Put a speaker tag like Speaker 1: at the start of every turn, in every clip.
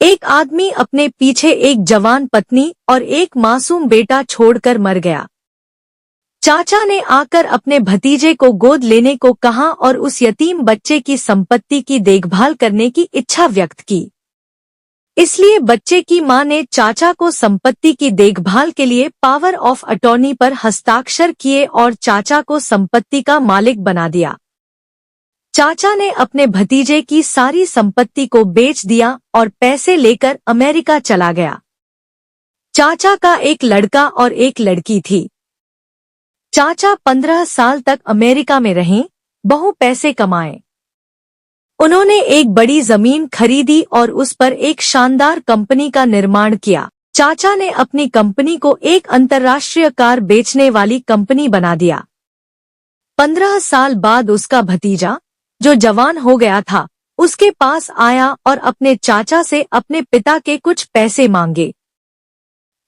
Speaker 1: एक आदमी अपने पीछे एक जवान पत्नी और एक मासूम बेटा छोड़कर मर गया। चाचा ने आकर अपने भतीजे को गोद लेने को कहा और उस यतीम बच्चे की संपत्ति की देखभाल करने की इच्छा व्यक्त की। इसलिए बच्चे की मां ने चाचा को संपत्ति की देखभाल के लिए पावर ऑफ अटॉर्नी पर हस्ताक्षर किए और चाचा को संपत्ति का मालिक बना दिया। चाचा ने अपने भतीजे की सारी संपत्ति को बेच दिया और पैसे लेकर अमेरिका चला गया। चाचा का एक लड़का और एक लड़की थी। चाचा 15 साल तक अमेरिका में रहे, बहु पैसे कमाए। उन्होंने एक बड़ी जमीन खरीदी और उस पर एक शानदार कंपनी का निर्माण किया। चाचा ने अपनी कंपनी को एक अंतर्राष्ट्रीय कार बेचने वाली कंपनी बना दिया। 15 साल बाद उसका भतीजा, जो जवान हो गया था, उसके पास आया और अपने चाचा से अपने पिता के कुछ पैसे मांगे।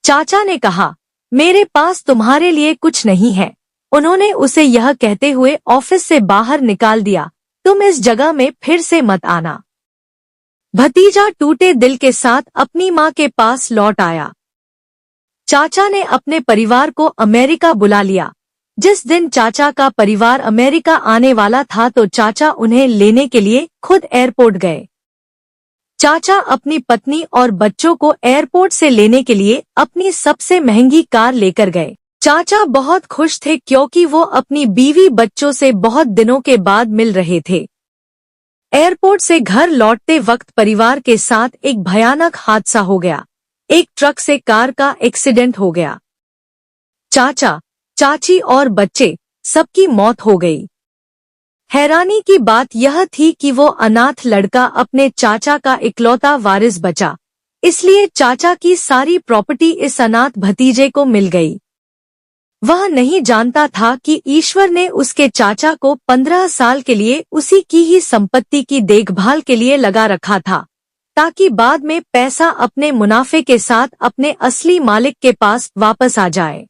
Speaker 1: चाचा ने कहा, मेरे पास तुम्हारे लिए कुछ नहीं है। उन्होंने उसे यह कहते हुए ऑफिस से बाहर निकाल दिया, तुम इस जगह में फिर से मत आना। भतीजा टूटे दिल के साथ अपनी मां के पास लौट आया। चाचा ने अपने परिवार को अमेरिका बुला लिया। जिस दिन चाचा का परिवार अमेरिका आने वाला था तो चाचा उन्हें लेने के लिए खुद एयरपोर्ट गए। चाचा अपनी पत्नी और बच्चों को एयरपोर्ट से लेने के लिए अपनी सबसे महंगी कार लेकर गए। चाचा बहुत खुश थे क्योंकि वो अपनी बीवी बच्चों से बहुत दिनों के बाद मिल रहे थे। एयरपोर्ट से घर लौटते वक्त परिवार के साथ एक भयानक हादसा हो गया। एक ट्रक से कार का एक्सीडेंट हो गया। चाचा, चाची और बच्चे सबकी मौत हो गई। हैरानी की बात यह थी कि वो अनाथ लड़का अपने चाचा का इकलौता वारिस बचा, इसलिए चाचा की सारी प्रॉपर्टी इस अनाथ भतीजे को मिल गई। वह नहीं जानता था कि ईश्वर ने उसके चाचा को 15 साल के लिए उसी की ही संपत्ति की देखभाल के लिए लगा रखा था, ताकि बाद में पैसा अपने मुनाफे के साथ अपने असली मालिक के पास वापस आ जाए।